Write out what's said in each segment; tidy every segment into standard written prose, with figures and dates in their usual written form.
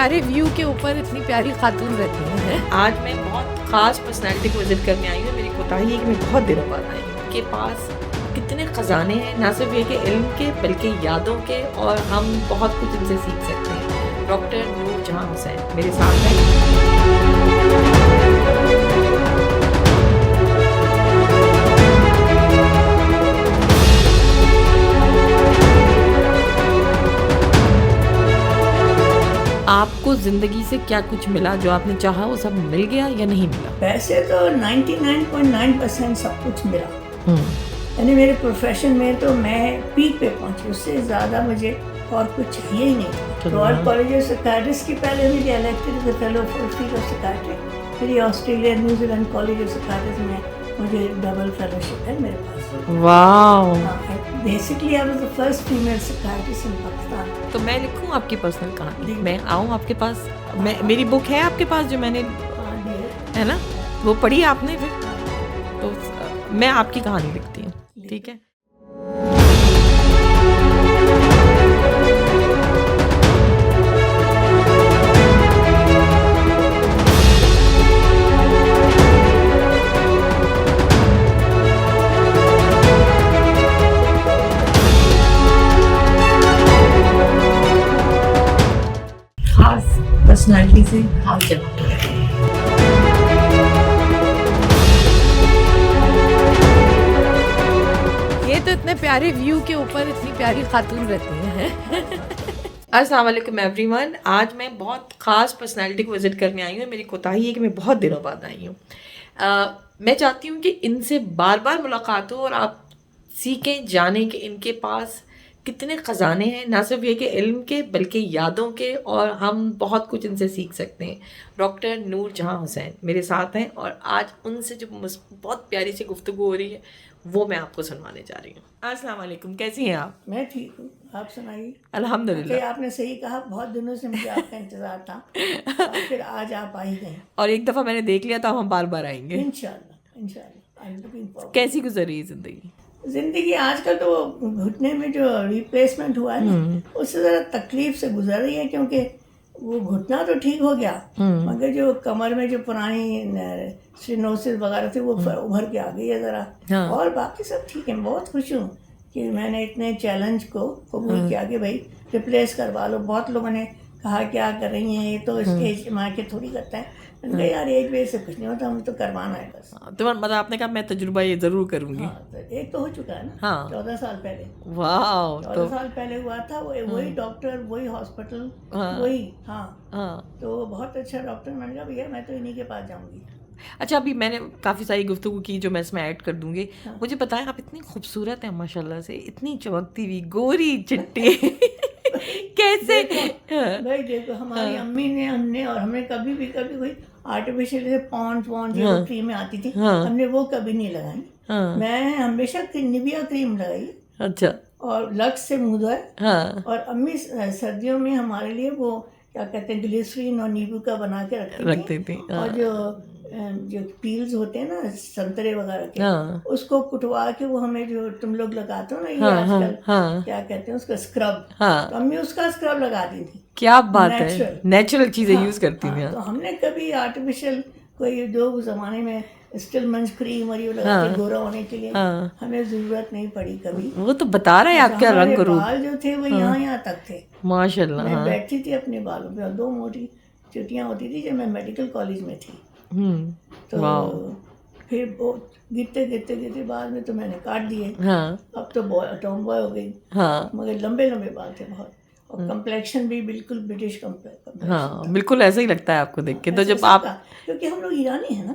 प्यारे व्यू के ऊपर इतनी प्यारी खातून रहती हैं। आज मैं बहुत ख़ास पर्सनालिटी को विज़िट करने आई हूँ। मेरी कोताही है कि मैं बहुत दिनों बाद आई हूँ। उनके पास कितने ख़जाने हैं, ना सिर्फ ये कि इल्म के बल्कि यादों के, और हम बहुत कुछ इनसे सीख सकते हैं। डॉक्टर नूरजहां हुसैन मेरे साथ हैं। आपको ज़िंदगी से क्या कुछ मिला, जो आपने चाहा वो सब मिल गया या नहीं मिला? वैसे तो 99.9% सब कुछ मिला। यानी मेरे प्रोफेशन में तो मैं पीक पे पहुंची, उससे ज़्यादा मुझे और कुछ चाहिए ही नहीं था। रॉयल कॉलेज ऑफ साइकियाट्रिस्ट की पहले मुझे elected as fellow for field of psychiatry. फिर Australia New Zealand college of psychiatrist में मुझे डबल फेलोशिप है मेरे पास। Wow. Basically I was the first female psychiatrist in Pakistan. तो मैं लिखूं आपकी पर्सनल कहानी, मैं आऊं आपके पास? मेरी बुक है आपके पास जो मैंने, है ना, वो पढ़ी आपने? फिर तो मैं आपकी कहानी लिखती हूँ, ठीक है? खास पर्सनालिटी से हाल जवाब। ये तो इतने प्यारे व्यू के ऊपर इतनी प्यारी खातून रहती हैं। अस्सलाम वालेकुम एवरीवन। आज मैं बहुत ख़ास पर्सनालिटी को विज़िट करने आई हूँ। मेरी कोताही है कि मैं बहुत दिनों बाद आई हूँ। मैं चाहती हूँ कि इनसे बार बार मुलाकात हो और आप सीखें, जानें कि इनके पास कितने ख़जाने हैं, ना सिर्फ ये कि इल्म के बल्कि यादों के, और हम बहुत कुछ इनसे सीख सकते हैं। डॉक्टर नूरजहां हुसैन मेरे साथ हैं और आज उनसे जो बहुत प्यारी सी गुफ्तगू हो रही है वो मैं आपको सुनवाने जा रही हूँ। अस्सलाम वालेकुम, कैसी हैं आप? मैं ठीक हूँ, आप सुनाइए। अल्हम्दुलिल्लाह। आपने सही कहा, बहुत दिनों से मुझे आपका इंतजार था और फिर आज आप आ ही गए। और एक दफ़ा मैंने देख लिया था, हम बार बार आएंगे इंशाल्लाह इंशाल्लाह। I am looking forward. कैसी गुजर रही है ज़िंदगी? जिंदगी आजकल तो घुटने में जो रिप्लेसमेंट हुआ है ना, उससे ज़रा तकलीफ से गुजर रही है, क्योंकि वो घुटना तो ठीक हो गया मगर जो कमर में जो पुरानी स्टेनोसिस वगैरह थी वो उभर के आ गई है ज़रा। और बाकी सब ठीक है। बहुत खुश हूँ कि मैंने इतने चैलेंज को कबूल किया कि भाई रिप्लेस करवा लो। बहुत लोगों ने कहा क्या कर रही हैं, ये तो इस एज में आके थोड़ी करता है। मैंने कहा यार एज वेज से कुछ नहीं होता, हम तो करवाना है बस। तो मतलब आपने कहा मैं तजुर्बा ये ज़रूर करूँगी। हाँ, तो एक तो हो चुका है ना। हाँ। 14 साल पहले। वाह। 14 साल पहले हुआ था। वही डॉक्टर, वही हॉस्पिटल, वही। हाँ। तो बहुत अच्छा डॉक्टर। मैंने कहा भैया मैं तो इन्हीं के पास जाऊंगी। अच्छा, अभी मैंने काफ़ी सारी गुफ्तगू की जो मैं इसमें ऐड कर दूंगी। मुझे बताएं, आप इतनी खूबसूरत हैं माशाल्लाह से, इतनी चमकती हुई गोरी चिट्टी कैसे? भाई देखो हमारी अम्मी ने, हमने कभी कोई आर्टिफिशियल जैसे पॉन्ड्स जो क्रीमें आती थी, हमने वो कभी नहीं लगाई। मैं हमेशा निविया क्रीम लगाई। अच्छा। और लक्स से मुंह धोया। और अम्मी सर्दियों में हमारे लिए वो क्या कहते हैं ग्लिसरीन और नींबू का बना के रखती थी। और जो पील्स होते हैं ना संतरे वगैरह के, उसको कुटवा के वो हमें जो तुम लोग लगाते हो ना ये आजकल क्या कहते हैं उसका स्क्रब, तो अम्मी उसका स्क्रब लगाती थी। क्या बात है, नेचुरल चीजें यूज करती थी। तो हमने कभी आर्टिफिशियल कोई जो जमाने में स्टिल मंच क्रीम और ये लगाते गोरा होने के लिए, हमें जरूरत नहीं पड़ी कभी। वो तो बता रहे हैं आपका रंग रूप। बाल जो थे वो यहाँ तक थे माशाल्लाह। मैं बैठती थी अपने बालों पे और 2 मोटी चुटियाँ होती थी जब मैं मेडिकल कॉलेज में थी। तो फिर वो गिरते बाद में तो मैंने काट दिए। अब तो टॉम बॉय हो गई। मगर लंबे बाल थे बहुत, और कम्प्लेक्शन भी बिल्कुल ब्रिटिश कम्प्लेक्शन। हाँ, बिल्कुल ऐसा ही लगता है आपको देख के। तो जब आप, क्योंकि हम लोग ईरानी है ना,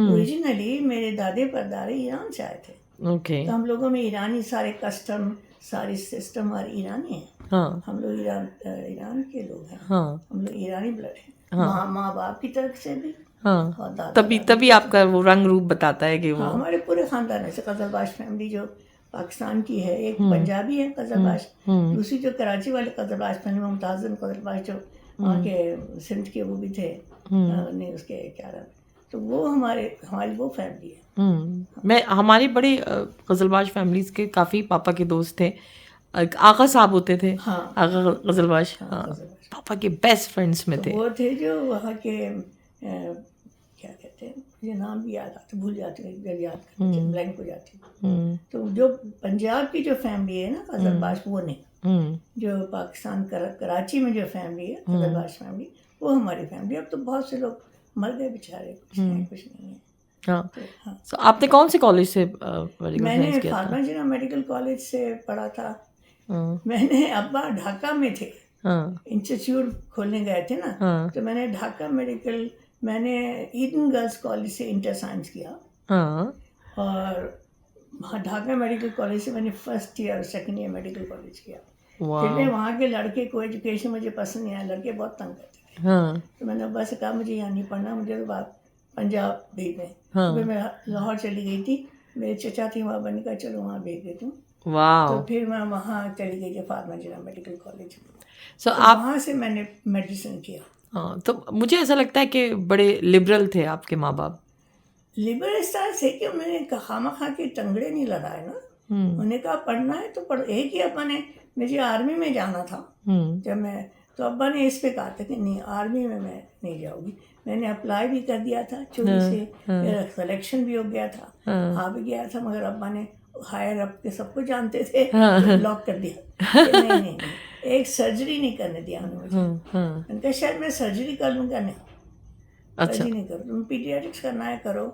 ओरिजिनली मेरे दादे परदादे ईरान से आए थे। तो हम लोगों में ईरानी सारे कस्टम, सारे सिस्टम और ईरानी है। हम लोग ईरान के लोग हैं। हम लोग ईरानी ब्लड है। माँ बाप की तरफ से भी। तभी आपका वो रंग रूप बताता है कि वो हमारे पूरे खानदान से कजलबाश फैमिली जो पाकिस्तान की है, एक पंजाबी है कजलबाश, दूसरी जो कराची वाले कजलबाश फैमिली मुमताज़ कजलबाश जो वहाँ के सिंध के वो भी थे, नहीं उसके क्या नाम, तो वो हमारी वो फैमिली है। हमारी बड़ी गजलबाज फैमिलीज के काफ़ी पापा के दोस्त थे। आका साहब होते थे, हाँ। आका गजलबाश, हाँ, गजलबाश। पापा के बेस्ट फ्रेंड्स में तो थे। वो थे जो वहाँ के क्या कहते हैं, मुझे नाम भी याद आता, भूल जाती हूँ, जब याद करते ब्लैंक हो जाती हूँ। तो जो पंजाब की जो फैमिली है ना गजलबाश, वो नहीं। जो पाकिस्तान कराची में जो फैमिली है गजलबाश फैमिली, वो हमारी फैमिली। अब तो बहुत से लोग मर गए बेचारे, कुछ हैं कुछ नहीं है। हाँ, तो हाँ, तो आपने कौन से कॉलेज से मेडिकल मैंने साइंस किया था? फार्माजीना मेडिकल कॉलेज से पढ़ा था। हाँ, मैंने अब्बा ढाका में थे, हाँ, इंस्टीट्यूट खोलने गए थे ना, हाँ, तो मैंने ढाका मेडिकल, मैंने ईडन गर्ल्स कॉलेज से इंटर साइंस किया, हाँ, और वहाँ ढाका मेडिकल कॉलेज से मैंने फर्स्ट ईयर और सेकंड ईयर मेडिकल कॉलेज किया। फिर मैं वाह, वहाँ के लड़के को एजुकेशन मुझे पसंद नहीं आया, लड़के बहुत तंग करते थे, हाँ, तो मैंने अब्बा से कहा मुझे यहाँ नहीं पढ़ना, मुझे तो बात पंजाब भेज दें। हाँ। तो फिर मैं लाहौर चली गई थी, मेरे चचा थी वहाँ, मैंने कहा चलो वहाँ भेज देती हूँ। तो वाह। फिर मैं वहाँ चली गई थी फार्माजीना मेडिकल कॉलेज, सो तो आप, वहाँ से मैंने मेडिसिन किया। हाँ, तो मुझे ऐसा लगता है कि बड़े लिबरल थे आपके माँ बाप। लिबरल स्टाइल से कि मैंने खामा खा के टंगड़े नहीं लगाए ना, उन्होंने कहा पढ़ना है तो पढ़। एक ही अब्बा ने, मुझे आर्मी में जाना था जब मैं, तो अब्बा ने इस पे कहा था कि नहीं आर्मी में मैं नहीं जाऊँगी। मैंने अप्लाई भी कर दिया था चोरी से, मेरा सिलेक्शन भी हो गया था, आ भी गया था, मगर अब्बा ने हायर अप के सबको जानते थे, तो ब्लॉक कर दिया कि नहीं नहीं नहीं, एक सर्जरी नहीं करने दिया उन्होंने मुझे। मैंने कहा शायद मैं सर्जरी कर लूँगा, नहीं अच्छा, सर्जरी नहीं करो, तुम पीडियाट्रिक्स करना है करो।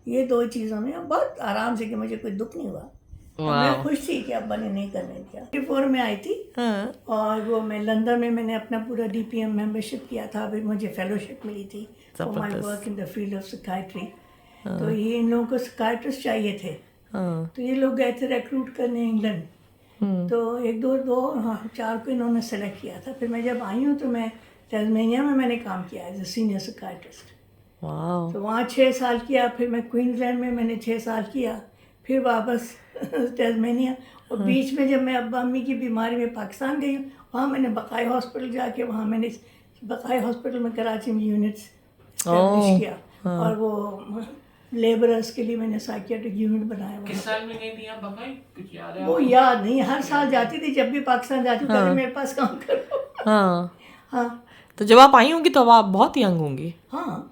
ये दो चीज़ों में बहुत आराम से, कि मुझे कोई दुख नहीं हुआ, और मैं खुश थी कि अब्बा ने नहीं करने दिया। 4 में आई थी, हाँ, और वो मैं लंदन में मैंने अपना पूरा DPM मेंबरशिप किया था, फिर मुझे फेलोशिप मिली थी for my work in the field of psychiatry. तो ये इन लोगों को साइकियाट्रिस्ट चाहिए थे, हाँ, तो ये लोग गए थे रिक्रूट करने इंग्लैंड। तो 4 को इन्होंने सेलेक्ट किया था। फिर मैं जब आई हूँ तो मैं टैस्मेनिया में मैंने काम किया एज ए सीनियर साइकियाट्रिस्ट। वाह, तो वहाँ 6 साल किया, फिर मैं क्वींसलैंड में मैंने 6 साल किया, फिर वापस टैस्मेनिया। और बीच में जब मैं अब्बा अम्मी की बीमारी में पाकिस्तान गई हूँ, वहाँ मैंने बकाई हॉस्पिटल जाके, वहाँ मैंने बकाई हॉस्पिटल में कराची में यूनिट्स एस्टैब्लिश किया, और वो लेबरर्स के लिए मैंने साइकियाट्रिक यूनिट बनाया हुआ। किस साल में गई थी आप बकाई, कुछ याद है? वो याद नहीं, हर साल जाती थी, जब भी पाकिस्तान जाती थी कहती मेरे पास काम करो। हाँ, हाँ तो जब आप आई होंगी तो अब आप बहुत यंग होंगी, हाँ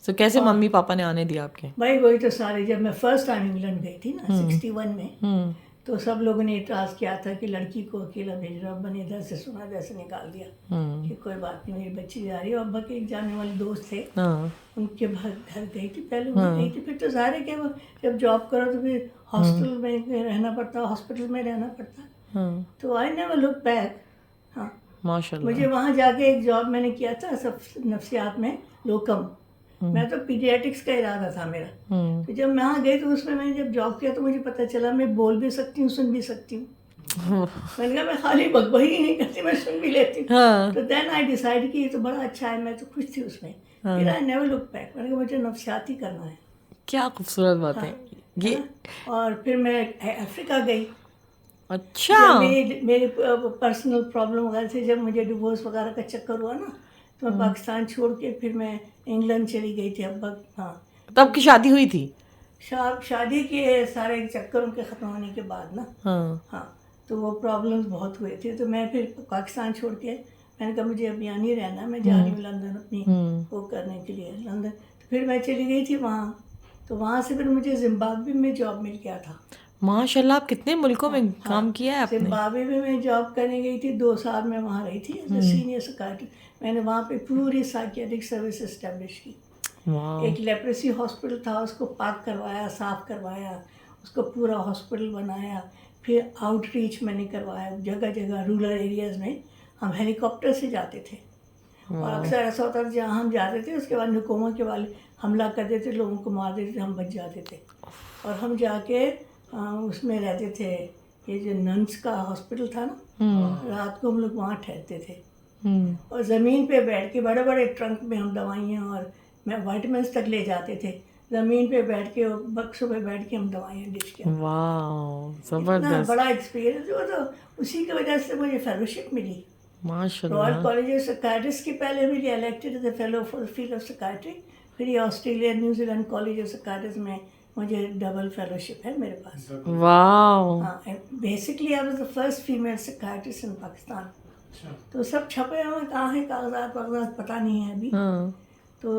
तो कैसे मम्मी पापा ने आने दिया आपके? भाई, वही तो सारे, जब मैं फर्स्ट टाइम इंग्लैंड गई थी ना 61 में, तो सब लोगों ने इतराज़ किया था कि लड़की को अकेला भेज रहा। अब्बा ने इधर से सुना, इधर से निकाल दिया कि कोई बात नहीं, मेरी बच्ची जा रही है। अब्बा के एक जाने वाले दोस्त थे, हाँ, उनके घर गई थी, पहले उनके गई थी। फिर तो ज़ाहिर है कि वो जब जॉब करो तो फिर हॉस्टल में रहना पड़ता, हॉस्पिटल में रहना पड़ता। हाँ, तो आई नेवर लुक बैक। हाँ, माशाल्लाह। मुझे वहाँ जाके एक जॉब मैंने किया था सब नफ्सियात में, लोकम। मैं तो पीडियाट्रिक्स का इरादा था मेरा। तो जब मैं वहाँ गई तो उसमें मैंने जब जॉब किया तो मुझे पता चला मैं बोल भी सकती हूँ, सुन भी सकती हूँ। मैंने कहा मैं खाली बकबकी ही नहीं करती, मैं सुन भी लेती हूँ। हाँ, तो देन आई डिसाइड कि ये तो बड़ा अच्छा है, मैं तो खुश थी उसमें। फिर आई नेवर लुक बैक, मैंने कहा मुझे नफ्सियात ही करना है। क्या खूबसूरत बात है ये। है ना? और फिर मैं अफ्रीका गई। अच्छा, जब मेरे पर्सनल प्रॉब्लम वगैरह से, जब मुझे डिवोर्स वगैरह का चक्कर हुआ ना, तो मैं पाकिस्तान छोड़ के फिर मैं इंग्लैंड चली गई थी अब्बा। हाँ, तब की शादी हुई थी? शादी के सारे चक्कर उनके ख़त्म होने के बाद ना, हाँ, हाँ, तो वो प्रॉब्लम्स बहुत हुए थे। तो मैं फिर पाकिस्तान छोड़ के, मैंने कहा मुझे अब यहाँ नहीं रहना, मैं जा रही हूँ लंदन अपनी वो करने के लिए, लंदन। तो फिर मैं चली गई थी वहाँ। तो वहाँ से फिर मुझे जिम्बाब्वे में जॉब मिल गया था। माशाल्लाह, आप कितने मुल्कों में काम किया है आपने? जिम्बाब्वे में मैं जॉब करने गई थी, 2 साल मैं वहाँ रही थी एज ए सीनियर साइकियाट्रिस्ट। मैंने वहाँ पे पूरी साइकियाट्रिक सर्विस इस्टेब्लिश की। वाह, एक लेप्रेसी हॉस्पिटल था, उसको पाक करवाया, साफ़ करवाया, उसको पूरा हॉस्पिटल बनाया। फिर आउटरीच मैंने करवाया जगह जगह, रूरल एरियाज़ में हम हेलीकॉप्टर से जाते थे। और अक्सर ऐसा होता था जहाँ हम जाते थे उसके बाद हुकूमत के वाले हमला कर देते, लोगों को मार देते थे, हम बच जाते थे। और हम जाके उसमें रहते थे, ये जो नन्स का हॉस्पिटल था ना, रात को हम लोग वहाँ ठहरते थे। और ज़मीन पे बैठ के बड़े बड़े ट्रंक में हम दवाइयाँ और मैं वाइटमिन्स तक ले जाते थे। ज़मीन पे बैठ के, बक्सों पे बैठ के हम दवाइयाँ डिश किया। वाह, इतना जबरदस्त, बड़ा एक्सपीरियंस हुआ। तो उसी की वजह से मुझे फेलोशिप मिली माशाल्लाह। रॉयल कॉलेज ऑफ साइकियाट्रिस्ट की। पहले मिली elected as a fellow for field of psychiatry. फिर ये Australia New Zealand college of psychiatrist में मुझे डबल फेलोशिप है मेरे पास। वाओ। हाँ, basically I was the first female psychiatrist in Pakistan. तो सब छपे हुए कहाँ हैं कागजात वागजात पता नहीं है अभी। हाँ। तो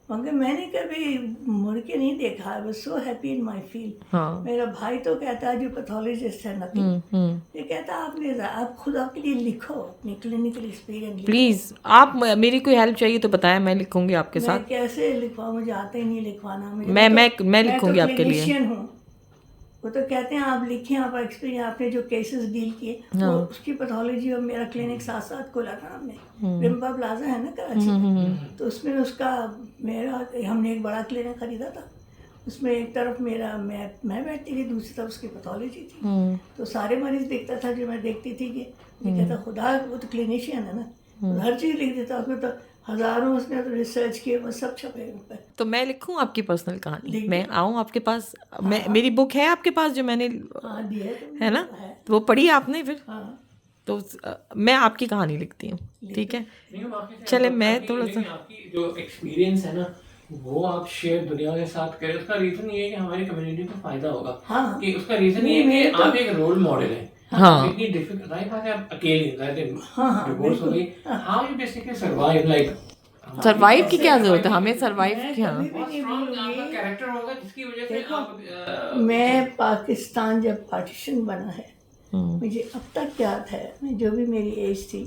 मगर मैंने कभी मुड़ के नहीं देखा। I was so happy in my field. हाँ। मेरा भाई तो कहता है जो पैथोलॉजिस्ट है नकली, ये कहता है आप खुद आपके लिए लिखो अपनी क्लिनिकल एक्सपीरियंस। प्लीज आप मेरी कोई हेल्प चाहिए तो बताएं, मैं लिखूंगी आपके मैं साथ। कैसे लिखवाऊँ, मुझे आता ही नहीं लिखवाना। मैं लिखूंगी आपके लिए। क्लिनिशियन हूँ। वो तो कहते हैं आप लिखें, आप एक्सपीरियंस, आपने जो केसेस डील किए वो उसकी पैथोलॉजी। और मेरा क्लिनिक साथ साथ खोला था हमने, रिम्बा प्लाजा है ना कराची में, तो उसमें उसका मेरा हमने एक बड़ा क्लिनिक खरीदा था। उसमें एक तरफ मेरा मैं बैठती थी, दूसरी तरफ उसकी पैथोलॉजी थी। तो सारे मरीज देखता था जो मैं देखती थी कि ये कहता खुदा वो तो क्लिनिशियन है ना, हर चीज़ लिख देता। उसमें तो हजारों उसने तो रिसर्च किए, वो सब छपे उन पर। तो मैं लिखूं आपकी पर्सनल कहानी, मैं आऊं आपके पास। मेरी बुक है आपके पास जो मैंने हाँ दी है ना, तो वो पढ़ी आपने फिर? हाँ, तो मैं आपकी कहानी लिखती हूँ, ठीक है? चले मैं थोड़ा सा आपकी जो एक्सपीरियंस है ना वो आप शेयर दुनिया के साथ करें। उसका रीजन ये है कि हमारी कम्युनिटी को फायदा होगा। हाँ। कि उसका रीजन ये है कि आप एक रोल मॉडल हैं। हाँ। इतनी डिफिकल्ट लाइफ है, आप अकेली हाँ, डिवोर्स हो गई, how you basically survive. Like survive की क्या जरूरत है हमें? सर्वाइव क्या? बहुत स्ट्रांग आपका कैरेक्टर होगा जिसकी वजह से आप मैं पाकिस्तान जब पार्टीशन बना है, मुझे अब तक याद है, मैं जो भी मेरी एज थी,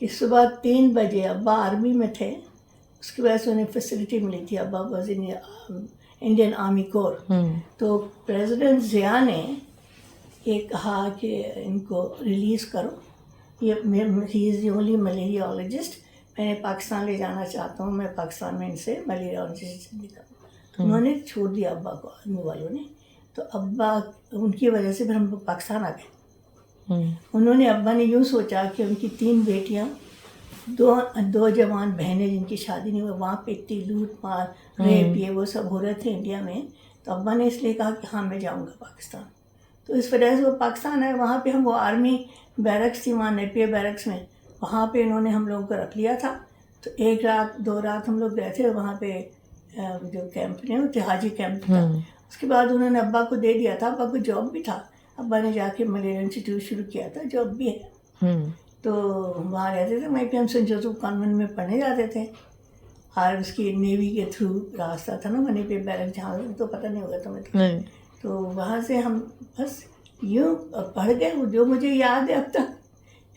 कि सुबह 3 बजे अब्बा आर्मी में थे। उसकी वजह से उन्हें फैसिलिटी मिली थी। अब्बा was in Indian army core. तो प्रेसिडेंट ज़िया ने ये कहा कि इनको रिलीज़ करो, ये ही इज़ द ओनली मलेरियोलॉजिस्ट, मैंने पाकिस्तान ले जाना चाहता हूँ, मैं पाकिस्तान में इनसे मलेरियोलॉजिस्ट निकालूँ। तो उन्होंने छोड़ दिया अब्बा को, आर्मी वालों ने। तो अब्बा उनकी वजह से फिर हम पाकिस्तान आ गए। उन्होंने अब्बा ने यूँ सोचा कि उनकी 3 बेटियाँ, दो जवान बहनें जिनकी शादी नहीं हुई, वहाँ पे इतनी लूट मार रेप ये वो सब हो रहे थे इंडिया में। तो अब्बा ने इसलिए कहा कि हाँ मैं जाऊँगा पाकिस्तान। तो इस वजह से वो पाकिस्तान आए। वहाँ पे हम वो आर्मी बैरक्स थी वहाँ नेपियर बैरक्स में, वहाँ पे इन्होंने हम लोगों को रख लिया था। तो 1 रात 2 रात हम लोग गए थे वहाँ पे, जो कैंप ने वो हाजी कैंप था। उसके बाद उन्होंने अब्बा को दे दिया था। अब्बा को जॉब भी था, अब्बा ने जाके मलेरिया इंस्टीट्यूट शुरू किया था, जॉब भी है। तो वहाँ रहते थे, वहीं पे हम सेंट जोसेफ कॉन्वेंट में पढ़ने जाते थे। और उसकी नेवी के थ्रू रास्ता था ना वहीं पे बैरक, जहाँ तो पता नहीं होगा तुम्हें तो वहाँ से हम बस यूँ पढ़ गए। जो मुझे याद है अब तक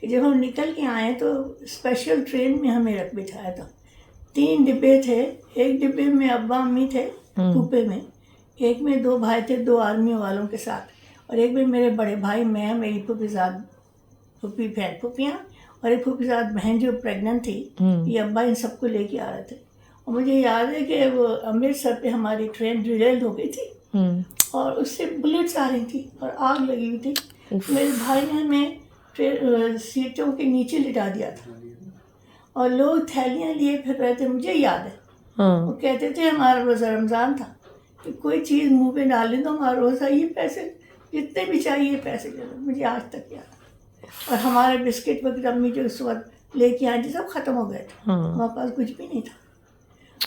कि जब हम निकल के आए तो स्पेशल ट्रेन में हमें रख बिठाया था। 3 डिब्बे थे, एक डिब्बे में अब्बा अम्मी थे कूपे में, एक में 2 भाई थे 2 आर्मी वालों के साथ, और एक में मेरे बड़े भाई, मैं, मेरी फूफियाँ और एक फूफीजाद बहन जो प्रेग्नेंट थी। ये अब्बा इन सबको लेके आ रहे थे। और मुझे याद है कि वो अमृतसर पे हमारी ट्रेन डिरेल हो गई थी और उससे बुलेट्स आ रही थी और आग लगी हुई थी। मेरे भाई ने हमें सीटों के नीचे लिटा दिया था और लोग थैलियाँ लिए फिर रहे थे। मुझे याद है वो कहते थे हमारा रोज़ा रमज़ान था कि कोई चीज़ मुंह पे डाल दो हमारा रोज़ा, ये पैसे जितने भी चाहिए पैसे दे दो। मुझे आज तक याद है। और हमारे बिस्किट वगैरह अम्मी जो उस वक्त लेके आई थी सब ख़त्म हो गए थे, हमारे पास कुछ भी नहीं था।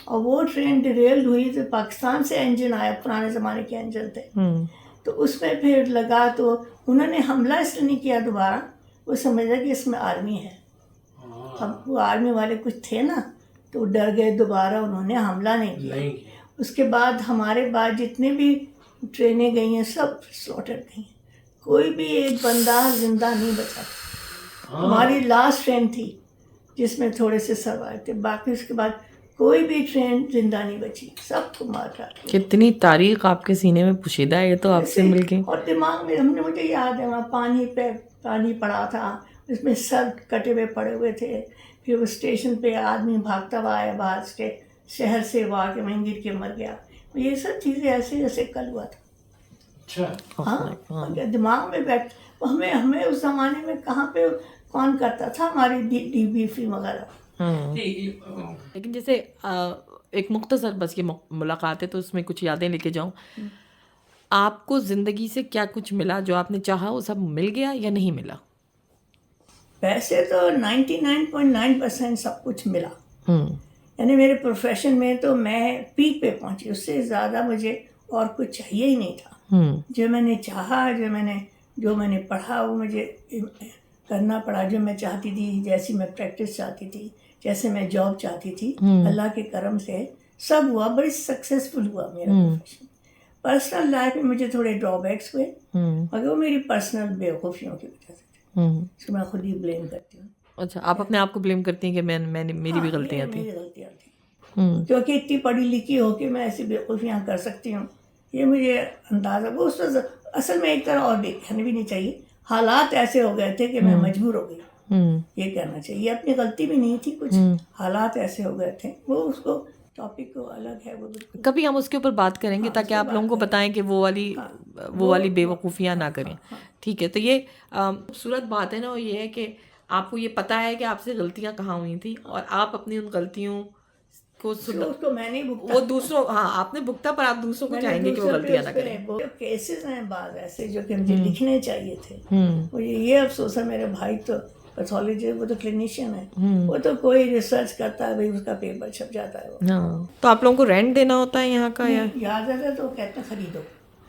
और वो ट्रेन डिरेल हुई तो पाकिस्तान से इंजन आया, पुराने ज़माने के इंजन थे, तो उसमें फिर लगा। तो उन्होंने हमला इसलिए नहीं किया दोबारा, वो समझा कि इसमें आर्मी है। अब वो आर्मी वाले कुछ थे ना तो डर गए, दोबारा उन्होंने हमला नहीं किया। उसके बाद हमारे बाद जितने भी ट्रेनें गई हैं सब स्लॉटर गई हैं, कोई भी एक बंदा जिंदा नहीं बचा। हमारी लास्ट ट्रेन थी जिसमें थोड़े से सर्वाइव थे, बाकी उसके बाद कोई भी ट्रेन जिंदा नहीं बची, सबको मार डाला। कितनी तारीख आपके सीने में पुशीदा है ये तो आपसे मिलके। और दिमाग में हमने, मुझे याद है वहाँ पानी पड़ा था, उसमें सर कटे हुए पड़े हुए थे। फिर वो स्टेशन पे आदमी भागता हुआ आया बाहर से, शहर से, वहाँ के वहीं गिर के मर गया। ये सब चीज़ें ऐसे जैसे कल हुआ था। अच्छा। हाँ, दिमाग में बैठ। हमें उस ज़माने में कहाँ पे कौन करता था हमारी डीबी फिल्म वगैरह। लेकिन जैसे एक मुख्तसर बस ये मुलाकात है तो उसमें कुछ यादें लेके जाऊं। आपको ज़िंदगी से क्या कुछ मिला जो आपने चाहा वो सब मिल गया या नहीं मिला? वैसे तो 99.9% सब कुछ मिला। यानी मेरे प्रोफेशन में तो मैं पीक पे पहुंची, उससे ज़्यादा मुझे और कुछ चाहिए ही नहीं था। जो मैंने चाहा, जो मैंने पढ़ा, वो मुझे करना पड़ा। जो मैं चाहती थी, जैसी मैं प्रैक्टिस चाहती थी, जैसे मैं जॉब चाहती थी, अल्लाह के करम से सब हुआ। बड़ी सक्सेसफुल हुआ मेरा प्रोफेशन। पर्सनल लाइफ में मुझे थोड़े ड्रॉबैक्स हुए, मगर वो मेरी पर्सनल बेवकूफ़ियों की वजह से थे। इसको मैं खुद ही ब्लेम करती हूँ। अच्छा, आप अपने आप को ब्लेम करती हैं कि मैंने मेरी भी गलतियाँ थी। मेरी गलतियाँ थी, क्योंकि इतनी पढ़ी लिखी हो कि मैं ऐसी बेवकूफ़ियाँ कर सकती हूँ, ये मुझे अंदाज़ा। वो उस असल में एक तरह और कहनी भी नहीं चाहिए, हालात ऐसे हो गए थे कि मैं मजबूर हो गई, ये कहना चाहिए। अपनी गलती भी नहीं थी कुछ, हालात ऐसे हो गए थे। वो उसको टॉपिक को अलग है, वो बिल्कुल। कभी हम उसके ऊपर बात करेंगे ताकि आप लोगों को बताएं कि वो वाली बेवकूफ़ियाँ ना करें। ठीक है, तो ये खूबसूरत बात है ना, वो ये है कि आपको ये पता है कि आपसे गलतियाँ कहाँ हुई थी और आप अपनी उन गलतियों को उसको मैंने ही भुगता। वो दूसरों, हाँ आपने भुगता, पर आप दूसरों को चाहेंगे कि वो गलतियाँ ना करें। जो केसेस हैं बाद ऐसे जो कि मुझे लिखने चाहिए थे, मुझे ये अफसोस है, मेरे भाई तो पैथोलॉजी, वो तो क्लिनिशियन है, वो तो कोई रिसर्च करता है, भाई उसका पेपर छप जाता है। वो हाँ, तो आप लोगों को रेंट देना होता है यहाँ का, या याद है तो कहते हैं खरीदो,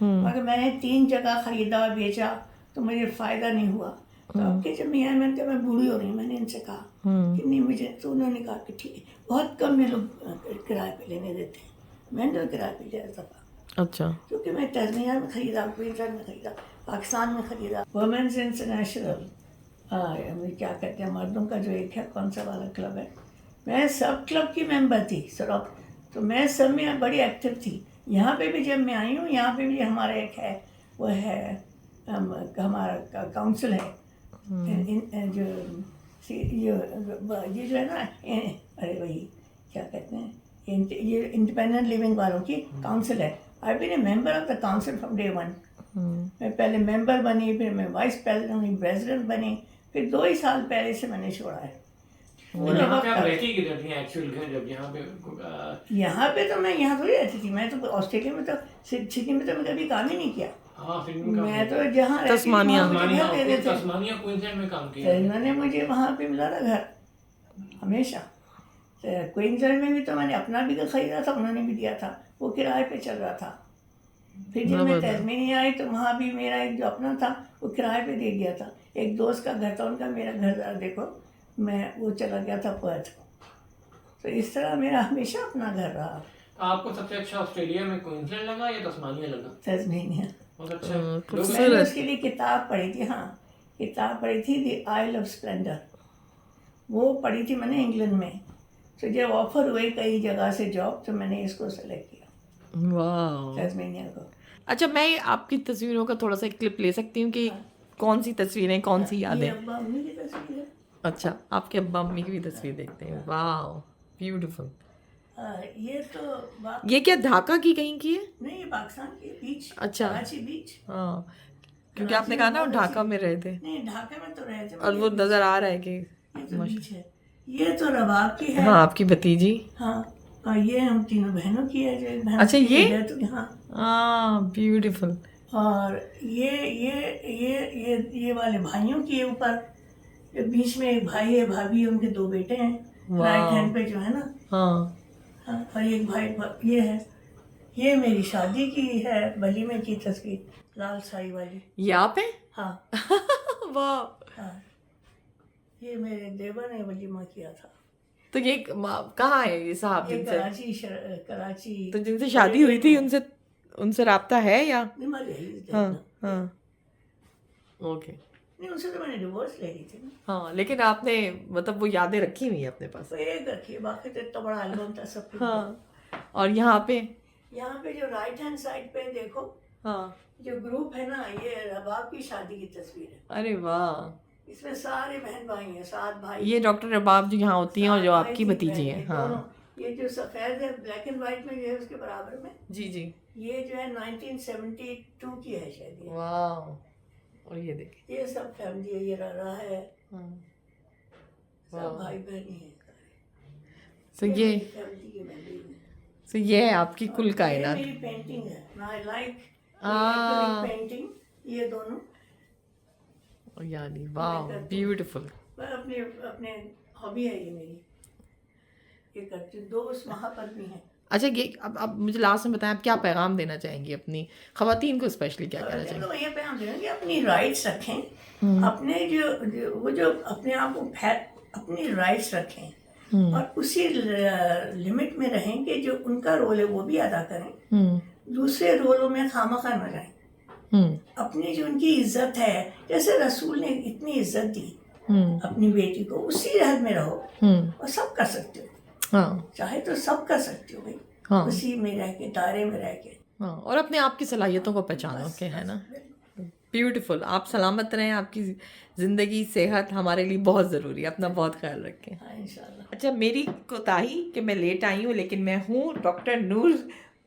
मगर मैंने 3 जगह खरीदा और बेचा तो मुझे फ़ायदा नहीं हुआ। तो अब के जब मैंने कहा मैं बूढ़ी हो रही हूँ, मैंने इनसे कहा कि नहीं मुझे, तो उन्होंने कहा कि ठीक है, बहुत कम में लोग किराए पे लेने देते हैं, मैंने तो किराए पे लिया दफ़ा। अच्छा, क्योंकि मैं तस्मीर में ख़रीदा, क्वींसलैंड में ख़रीदा, पाकिस्तान में ख़रीदा। वुमेन्स इंटरनेशनल, क्या कहते हैं, मर्दों का जो एक है, कौन सा वाला क्लब है, मैं सब क्लब की मेंबर थी सर, तो मैं सब में बड़ी एक्टिव थी। यहाँ पे भी जब मैं आई हूँ, यहाँ पे भी हमारा एक है, वो है हमारा काउंसिल है, जो ये जो है ना, अरे वही क्या कहते हैं, ये इंडिपेंडेंट लिविंग वालों की काउंसिल है। I been a member of the council from day 1। मैं पहले मेंबर बनी, फिर मैं वाइस प्रेसिडेंट बनी, फिर 2 ही साल पहले से मैंने छोड़ा है। यहाँ पे आप रहती किधर थी एक्चुअल घर, जब यहाँ पे तो मैं यहाँ थोड़ी रहती थी, मैं तो ऑस्ट्रेलिया में, तो सिडनी में तो मैं कभी काम ही नहीं किया। मैं तो जहाँ तस्मानिया क्वींसलैंड में काम किया। इन्होंने मुझे वहाँ पे मिला था घर हमेशा। क्वींसलैंड में भी तो मैंने अपना भी खरीदा था, उन्होंने भी दिया था, वो किराए पे चल रहा था। फिर जब मैं तस्मानिया आई तो वहाँ भी मेरा एक जो अपना था वो किराए पे दे दिया था। एक दोस्त का घर था, उनका मेरा घर देखो, मैं वो चला गया था पर्थ। तो इस तरह मेरा हमेशा अपना घर रहा। आपको सबसे अच्छा ऑस्ट्रेलिया में क्वींसलैंड लगा या तस्मानिया लगा? तस्मानिया। बहुत अच्छा। मैंने उसके लिए किताब पढ़ी थी, हाँ किताब पढ़ी थी, द आइल ऑफ स्प्लेंडर, वो पढ़ी थी मैंने इंग्लैंड में। तो जब ऑफर हुए कई जगह से जॉब, तो मैंने इसको सेलेक्ट किया, तस्मानिया को। अच्छा, मैं आपकी तस्वीरों का थोड़ा सा एक क्लिप ले सकती हूँ कि कौन सी तस्वीरें, कौन सी यादें? अब्बा अम्मी की तस्वीर है। अच्छा, आपके अब्बा अम्मी की भी तस्वीर देखते हैं। वाह, ब्यूटीफुल। ये तो ये क्या ढाका की कहीं की है? नहीं, ये पाकिस्तान की बीच। अच्छा, कराची बीच। हाँ, क्योंकि आपने कहा ना ढाका में रहे थे, नहीं, ढाका में तो रहे थे, और वो नजर आ रहा है कि ये तो बीच है। ये तो रबाब की है। हाँ, आपकी भतीजी। हाँ, और ये हम तीनों बहनों की है, जो एक बहन अच्छा, ये तो हाँ, ब्यूटीफुल। और ये वाले भाइयों की है ऊपर, बीच में एक भाई है, भाभी, उनके 2 बेटे हैं, राइट हैंड पे जो है ना। हाँ, और एक भाई ये है। ये मेरी शादी की है, वलीमे की तस्वीर, लाल साड़ी वाली। ये आप हैं? हाँ वाह। हाँ, ये मेरे देवर ने वलीमा किया था। तो ये कहाँ है ये साहब? ये कराची। तो जिनसे शादी हुई थी उनसे राब्ता है या? हाँ हाँ, ओके। नहीं, उनसे तो मैंने डिवोर्स ले ली थी ना। हाँ, लेकिन आपने मतलब वो यादें रखी हुई है अपने पास? तो एक रखी है, बाकी तो इतना बड़ा एल्बम था सब कुछ। हाँ, और यहाँ पे जो राइट हैंड साइड पे देखो, हाँ, जो ग्रुप है ना, ये रबाब की शादी की तस्वीर है। अरे वाह, इसमें सारे बहन भाई हैं, 7 भाई। ये डॉक्टर रबाब जो यहाँ होती हैं और जो आपकी भतीजी हैं। हाँ, ये जो सफ़ेद है ब्लैक एंड वाइट में जो है उसके बराबर में, जी जी, ये जो है 1972 की है शायद ये। वाह, और ये देखिए, ये सब फैमिली है, ये रहा है, सब भाई बहन ही है। तो ये फैमिली की मेमोरी है। तो ये है आपकी कुल कायनात। मेरी पेंटिंग है, आई लाइक पेंटिंग, ये दोनों। यानी वाह, ब्यूटीफुल। अपने हॉबी है ये मेरी, ये करती हूँ। 2 वहाँ पर भी हैं, अच्छा, ये अब मुझे लास्ट में बताएं, आप क्या पैगाम देना चाहेंगी अपनी ख़वातीन को, स्पेशली क्या कहना चाहेंगी? तो ये पैगाम देना कि अपनी राइट्स रखें, अपने जो अपने आप को अपनी राइट्स रखें और उसी लिमिट में रहें कि जो उनका रोल है वो भी अदा करें, दूसरे रोलों में खामखा न जाएं। अपनी जो उनकी इज्जत है, जैसे रसूल ने इतनी इज्जत दी अपनी बेटी को, उसी हद में रहो और सब कर सकते हो। हाँ, चाहे तो सब कर सकते हो भाई, हाँ, उसी में रह के, दायरे में रह के। हाँ, और अपने आप की सलाहियतों को पहचानो के, है ना। ब्यूटीफुल। आप सलामत रहें, आपकी ज़िंदगी सेहत हमारे लिए बहुत ज़रूरी है, अपना बहुत ख्याल रखें। हाँ, इंशाल्लाह। अच्छा, मेरी कोताही कि मैं लेट आई हूँ, लेकिन मैं हूँ डॉक्टर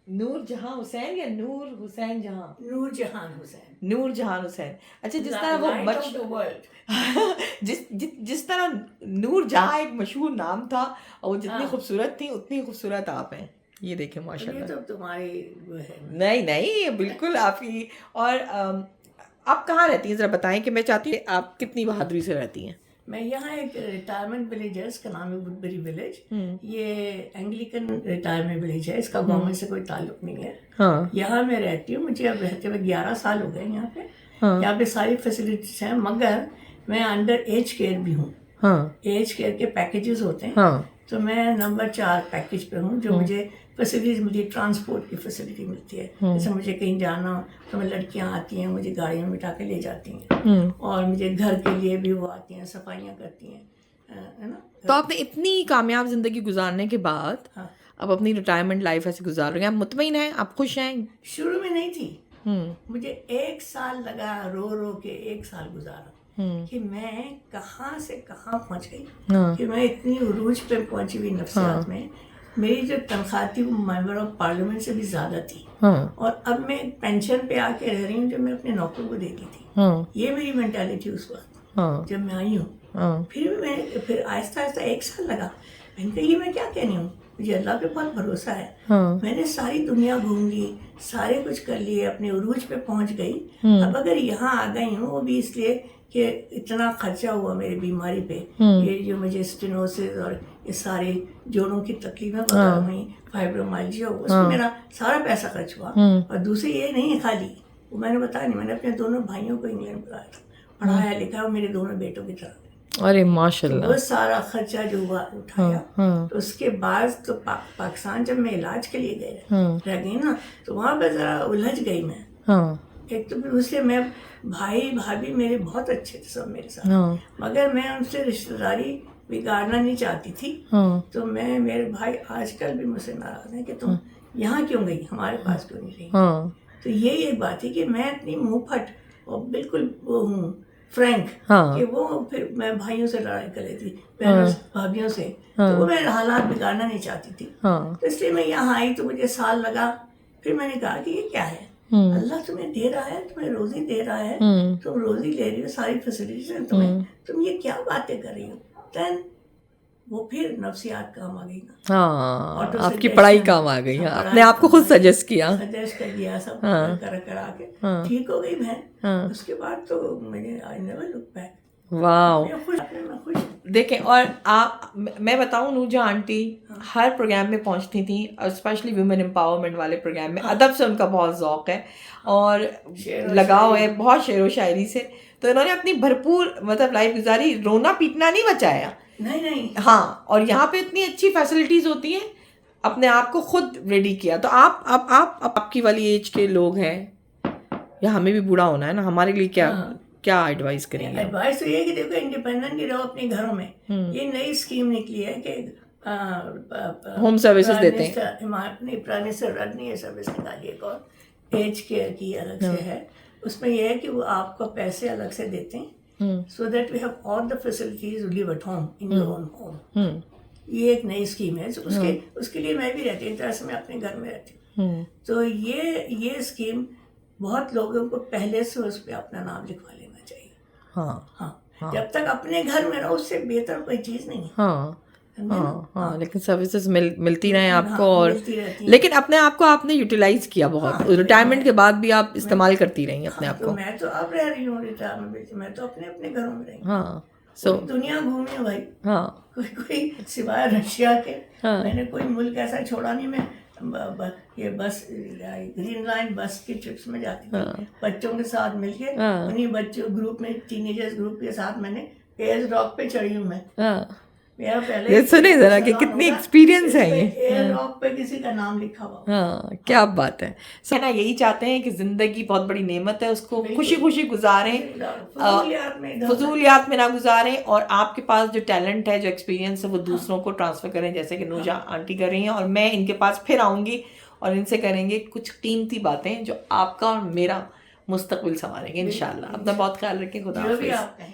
नूर जहां हुसैन या नूर हुसैन जहां? नूरजहान हुसैन। नूरजहान हुसैन। अच्छा, जिस तरह वो Light of the world। जिस तरह नूर जहां एक मशहूर नाम था और वो जितनी हाँ। खूबसूरत थी उतनी खूबसूरत आप हैं। ये देखें ये माशाल्लाह। तो तुम्हारी वो है। नहीं नहीं, बिल्कुल आपकी। और आप कहाँ रहती हैं, ज़रा बताएं कि मैं चाहती हूँ आप कितनी बहादुरी से रहती हैं। मैं यहाँ एक रिटायरमेंट विलेज है, इसका नाम है वुडबरी विलेज। ये एंग्लिकन रिटायरमेंट विलेज है, इसका गवर्नमेंट से कोई ताल्लुक नहीं है। हाँ, यहाँ मैं रहती हूँ, मुझे अब रहते हुए 11 साल हो गए यहाँ पे। हाँ, यहाँ पे सारी फैसिलिटीज हैं, मगर मैं अंडर एज केयर भी हूँ। हाँ, एज केयर के पैकेजेस होते हैं, हाँ, तो मैं नंबर 4 पैकेज पे हूँ, जो मुझे फैसिलिटीज मिलती है, ट्रांसपोर्ट की फैसिलिटी मिलती है। जैसे मुझे कहीं जाना हो तो मैं लड़कियाँ आती हैं, मुझे गाड़ियों में बिठा के ले जाती हैं, और मुझे घर के लिए भी वो आती हैं, सफाइयाँ करती हैं, है ना। तो आपने इतनी कामयाब ज़िंदगी गुजारने के बाद हाँ। अब अपनी रिटायरमेंट लाइफ ऐसे गुजार रहे हैं, आप मुतमईन हैं, आप खुश हैं? शुरू में नहीं थी, मुझे 1 साल लगा, रो रो के 1 साल गुजारा कि मैं कहाँ से कहाँ पहुँच गई। हाँ, कि मैं इतनी उरूज पे पहुँची हुई नफ्सियात में। मेरी जो तनख्वाह थी वो मेंबर ऑफ पार्लियामेंट से भी ज़्यादा थी, हाँ, और अब मैं पेंशन पे आके रह रही हूँ जो मैं अपने नौकर को देती थी। हाँ, ये मेरी मेंटालिटी उस वक्त हाँ, जब मैं आई हूँ। हाँ, फिर आहिस्ता आहिस्ता 1 साल लगा। मैंने कहा ये मैं क्या कह रही हूँ, मुझे अल्लाह पे बहुत भरोसा है। हाँ, मैंने सारी दुनिया घूम ली, सारे कुछ कर लिए, अपने उरूज पे पहुंच गई। अब अगर यहाँ आ गई हूँ वो भी इसलिए कि इतना खर्चा हुआ मेरी बीमारी पे, ये जो मुझे स्टेनोसिस और ये सारे जोड़ों की तकलीफें वगैरह हुई, फाइब्रोमाइल्जिया हुआ, उसमें मेरा सारा पैसा खर्च हुआ। और दूसरी ये नहीं है खाली, वो मैंने बताया नहीं, मैंने अपने दोनों भाइयों को इंग्लैंड बुलाया था, पढ़ाया लिखा, मेरे दोनों बेटों की तरह। अरे माशाल्लाह। वो सारा खर्चा जो हुआ उठाया। तो उसके बाद तो पाकिस्तान जब मैं इलाज के लिए रह गई ना, तो वहाँ पे जरा उलझ गई मैं। हाँ, एक तो फिर उससे मैं, भाई भाभी मेरे बहुत अच्छे थे सब मेरे साथ, हाँ, मगर मैं उनसे रिश्तेदारी बिगाड़ना नहीं चाहती थी। हाँ, तो मेरे भाई आजकल भी मुझसे नाराज हैं कि तुम यहाँ क्यों गई, हमारे पास क्यों नहीं रही। हाँ, तो यही एक बात थी कि मैं इतनी मुंह फट और बिल्कुल वो हूँ फ्रैंक, हाँ, कि वो फिर मैं भाइयों से लड़ाई कर लेती, बहनों से, भाभियों से, तो वो मैं हालात बिगाड़ना नहीं चाहती थी। हाँ, तो इसलिए मैं यहाँ आई, तो मुझे साल लगा। फिर मैंने कहा कि ये क्या है, अल्लाह तुम्हें दे रहा है, तुम्हें रोजी दे रहा है, तुम रोजी ले रही हो, सारी फैसिलिटीज हैं तुम्हें, तुम ये क्या बातें कर रही हो। देन वो फिर नफ्सियात काम आ गई ना। हाँ, Auto आपकी suggestion, पढ़ाई काम आ गई। हाँ, पढ़ाई अपने आप को खुद सजेस्ट किया। सजेस्ट कर दिया, सब हाँ, करा के हाँ, ठीक हो गई बहन। हाँ, उसके बाद तो मैंने आई नेवर लुक बैक। वाह। मैं खुश। देखें, और आप, मैं बताऊं, नूरजहां आंटी हर प्रोग्राम में पहुंचती थी, और स्पेशली वुमेन एम्पावरमेंट वाले प्रोग्राम में अदब से उनका बहुत ज़ौक़ है और लगाव है, बहुत शेर व शायरी से। तो इन्होंने अपनी भरपूर मतलब लाइफ गुजारी, रोना पीटना नहीं बचाया। नहीं। हाँ, और यहाँ पे इतनी अच्छी फैसिलिटीज़ होती हैं, अपने आप को खुद रेडी किया। तो आप आपकी वाली एज के लोग हैं, या हमें भी बूढ़ा होना है ना, हमारे लिए क्या एडवाइस करेंगे? एडवाइस तो ये है कि देखो, इंडिपेंडेंट ही रहो अपने घरों में। ये नई स्कीम निकली है कि होम सर्विसेज देते हैं। प्राइम मिनिस्टर रजनी ये सर्विस निकाली है, और एज केयर की अलग से है। उसमें यह है कि वो आपको पैसे अलग से देते हैं, so that we have all the facilities live at home in your own home. ये एक नई स्कीम है, तो उसके लिए मैं भी रहती हूँ, तरह से मैं अपने घर में रहती हूँ। तो ये स्कीम बहुत लोगों को पहले से उस पर अपना नाम लिखवा लेना चाहिए। हाँ, जब तक अपने घर में रहो, उससे बेहतर कोई चीज़ नहीं है। हाँ, लेकिन सर्विसेज मिलती रहे आपको, और लेकिन अपने आप को आपने यूटिलाइज किया बहुत। रिटायरमेंट के बाद भी आप इस्तेमाल करती रही अपने आप को। मैं तो अब रह रही हूँ रिटायरमेंट, मैं तो अपने घरों में रही। हाँ, दुनिया घूमी हूँ भाई। हाँ, कोई सिवाय रशिया के मैंने कोई मुल्क ऐसा छोड़ा नहीं। मैं ये बस ग्रीन लाइन बस की ट्रिप्स में जाती थी बच्चों के साथ मिलके। उन्हीं बच्चों ग्रुप में, टीनेजर्स ग्रुप के साथ मैंने एयर रॉक पे चढ़ी हूँ मैं। मेरा पहले ये सुने जरा कि कितनी एक्सपीरियंस है ये। एयर रॉक पे किसी का नाम लिखा हुआ। हाँ, क्या बात है। ना यही चाहते हैं कि जिंदगी बहुत बड़ी नेमत है, उसको खुशी खुशी गुजारें, फजूलियात में ना गुजारें, और आपके पास जो टैलेंट है, जो एक्सपीरियंस है, वो दूसरों को ट्रांसफर करें, जैसे कि नूजा आंटी कर रही हैं। और मैं इनके पास फिर आऊँगी और इनसे करेंगे कुछ कीमती बातें जो आपका और मेरा मुस्तकबिल संवारेंगे इंशाल्लाह। अपना बहुत ख्याल रखें। खुदा हाफिज़।